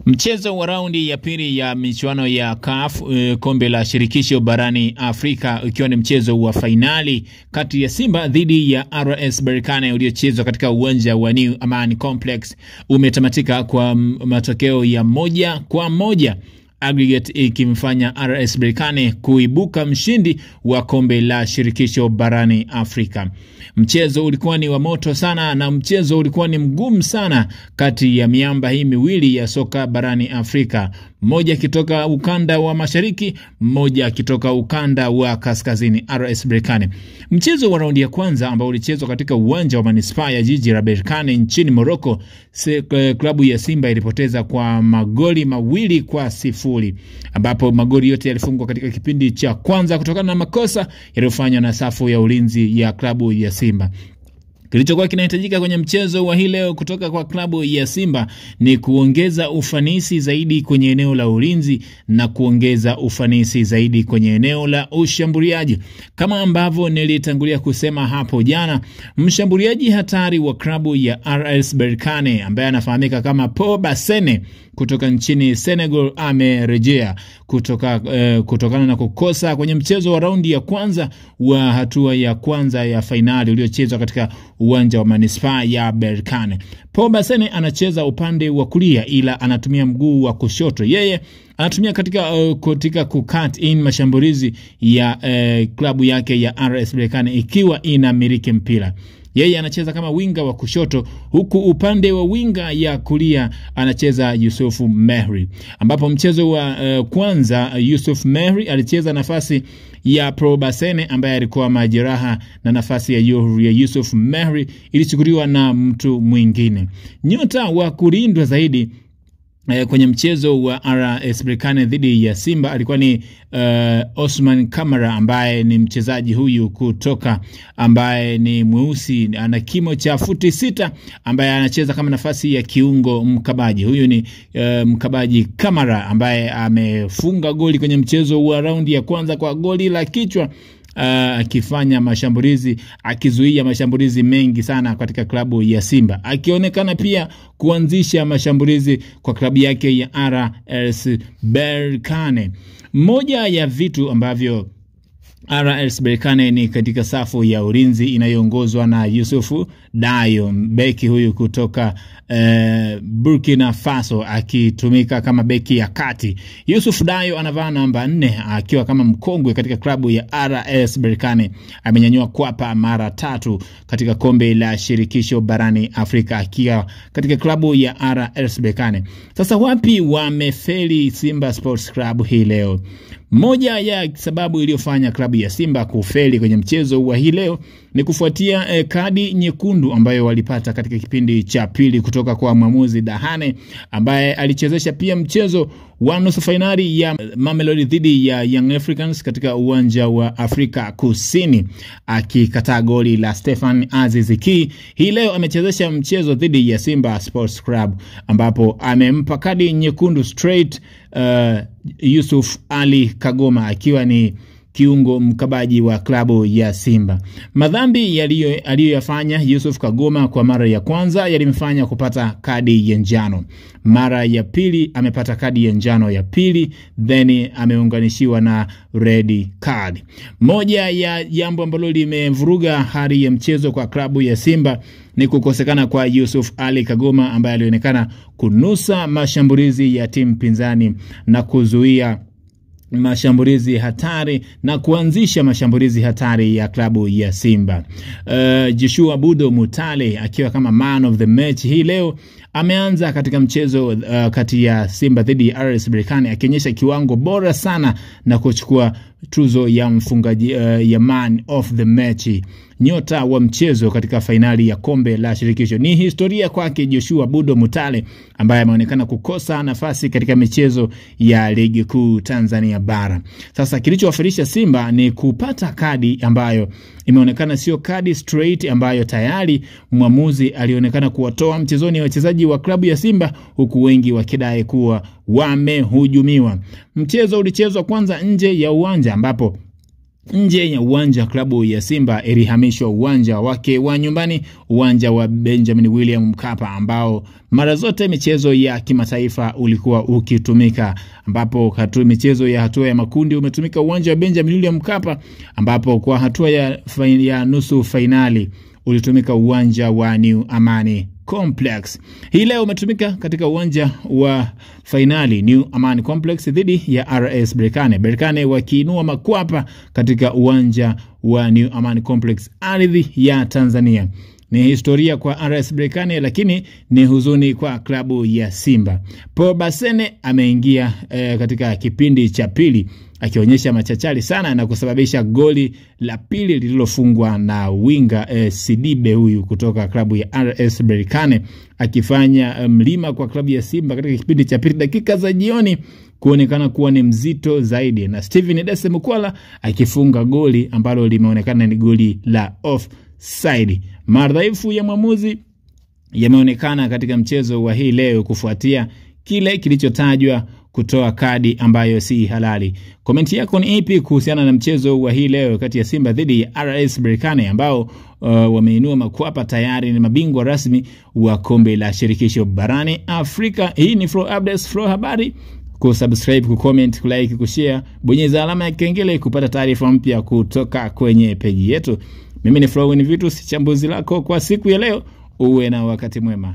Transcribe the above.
Mchezo wa raundi ya pili ya michuano ya CAF kombe la shirikisho barani Afrika ukiwa ni mchezo wa fainali kati ya Simba dhidi ya RS Berkane uliochezwa katika uwanja wa New Amaan Complex umetamatika kwa matokeo ya 1-1, aggregate ikimfanya RS Berkane kuibuka mshindi wa kombe la shirikisho barani Afrika. Mchezo ulikuwa ni wa moto sana na mchezo ulikuwa ni mgumu sana kati ya miamba hii miwili ya soka barani Afrika, mmoja kitoka ukanda wa mashariki, mmoja kitoka ukanda wa kaskazini, RS Berkane. Mchezo wa raundi ya kwanza ambao ulichezwa katika uwanja wa manispaa ya jiji la Berkane nchini Morocco, klabu ya Simba ilipoteza kwa magoli 2-0, ambapo magoli yote yalifungwa katika kipindi cha kwanza kutokana na makosa yaliyofanywa na safu ya ulinzi ya klabu ya Simba. Kilichokuwa kinahitajika kwenye mchezo wa hii leo kutoka kwa klabu ya Simba ni kuongeza ufanisi zaidi kwenye eneo la ulinzi na kuongeza ufanisi zaidi kwenye eneo la ushambuliaji. Kama ambavyo nilitangulia kusema hapo jana, mshambuliaji hatari wa klabu ya RS Berkane ambaye anafahamika kama Paul Bassene kutoka nchini Senegal amerejea kutokana na kukosa kwenye mchezo wa raundi ya kwanza wa hatua ya kwanza ya fainali uliochezwa katika uwanja wa manispaa ya Berkane. Paul Bassene anacheza upande wa kulia ila anatumia mguu wa kushoto. Yeye anatumia katika kucut in mashambulizi ya klabu yake ya RS Berkane ikiwa inamiliki mpira. Yeye anacheza kama winga wa kushoto, huku upande wa winga ya kulia anacheza Yusuf Mehri, ambapo mchezo wa kwanza Yusuf Mehri alicheza nafasi ya Paul Bassene ambaye alikuwa majeraha na nafasi ya Yusuf Mehri ilichukuliwa na mtu mwingine. Nyota wa kulindwa zaidi kwenye mchezo wa RS Berkane dhidi ya Simba alikuwa ni Osman Kamara, ambaye ni mchezaji huyu kutoka ambaye ni mweusi, ana kimo cha futi 6, ambaye anacheza kama nafasi ya kiungo mkabaji. Huyu ni mkabaji Kamara ambaye amefunga goli kwenye mchezo wa raundi ya kwanza kwa goli la kichwa, akifanya mashambulizi, akizuia mashambulizi mengi sana katika klabu ya Simba, akionekana pia kuanzisha mashambulizi kwa klabu yake ya RS Berkane. Moja ya vitu ambavyo RS Berkane ni katika safu ya ulinzi inayoongozwa na Yusufu Dayo, beki huyu kutoka Burkina Faso, akitumika kama beki ya kati. Yusufu Dayo anavaa namba 4 akiwa kama mkongwe katika klabu ya RS Berkane. Amenyanyua kwapa mara 3 katika kombe la shirikisho barani Afrika akiwa katika klabu ya RS Berkane. Sasa wapi wamefeli Simba Sports Club hii leo? Moja ya sababu iliyofanya klabu ya Simba kufeli kwenye mchezo wa hii leo ni kufuatia kadi nyekundu ambayo walipata katika kipindi cha pili kutoka kwa mwamuzi Dahane, ambaye alichezesha pia mchezo wa nusu fainali ya Mamelodi dhidi ya Young Africans katika uwanja wa Afrika Kusini, akikataa goli la Stefan Aziz Ki. Hii leo amechezesha mchezo dhidi ya Simba Sports Club ambapo amempa kadi nyekundu straight Yusuf Ali Kagoma akiwa ni kiungo mkabaji wa klabu ya Simba. Madhambi aliyoyafanya Yusuf Kagoma kwa mara ya kwanza yalimfanya kupata kadi ya njano. Mara ya pili amepata kadi ya njano ya pili, then ameunganishiwa na red card. Moja ya jambo ambalo limevuruga hali ya mchezo kwa klabu ya Simba ni kukosekana kwa Yusuf Ali Kagoma, ambaye alionekana kunusa mashambulizi ya timu pinzani na kuzuia mashambulizi hatari na kuanzisha mashambulizi hatari ya klabu ya Simba. Joshua Budo Mutale akiwa kama man of the match hii leo ameanza katika mchezo kati ya Simba dhidi ya RS Berkane akionyesha kiwango bora sana na kuchukua tuzo ya mfungaji ya man of the match, nyota wa mchezo katika fainali ya kombe la shirikisho. Ni historia kwake Joshua Budo Mutale, ambaye ameonekana kukosa nafasi katika michezo ya ligi kuu Tanzania bara. Sasa kilichowafirisha Simba ni kupata kadi ambayo imeonekana sio kadi straight, ambayo tayari mwamuzi alionekana kuwatoa mchezoni wachezaji wa klabu ya Simba, huku wengi wakidai kuwa wamehujumiwa. Mchezo ulichezwa kwanza nje ya uwanja ambapo nje ya uwanja klabu ya Simba ilihamishwa uwanja wake wa nyumbani, uwanja wa Benjamin William Mkapa, ambao mara zote michezo ya kimataifa ulikuwa ukitumika, ambapo michezo ya hatua ya makundi umetumika uwanja wa Benjamin William Mkapa, ambapo kwa hatua ya nusu finali ulitumika uwanja wa New Amani Complex. Hii leo umetumika katika uwanja wa finali New Amani Complex dhidi ya RS Berkane. Berkane wakiinua makwapa katika uwanja wa New Amani Complex, ardhi ya Tanzania. Ni historia kwa RS Berkane, lakini ni huzuni kwa klabu ya Simba. Paul Basene ameingia katika kipindi cha pili akionyesha machachari sana na kusababisha goli la pili lililofungwa na winga Sidibe huyu kutoka klabu ya RS Berkane, akifanya mlima kwa klabu ya Simba katika kipindi cha pili, dakika za jioni kuonekana kuwa ni mzito zaidi, na Steven Dese Mukwala akifunga goli ambalo limeonekana ni goli la offside. Madhaifu ya mwamuzi yameonekana katika mchezo wa hii leo kufuatia kile kilichotajwa kutoa kadi ambayo si halali. Komenti yako ni ipi kuhusiana na mchezo wa hii leo kati ya Simba dhidi ya RS Berkane, ambao wameinua makwapa, tayari ni mabingwa rasmi wa kombe la shirikisho barani Afrika? Hii ni Flow Updates, Flow Habari. Kusubscribe, kucomment, kulike, kushare, bonyeza alama ya kengele kupata taarifa mpya kutoka kwenye peji yetu. Mimi ni Flow Vitus, chambuzi lako kwa siku ya leo. Uwe na wakati mwema.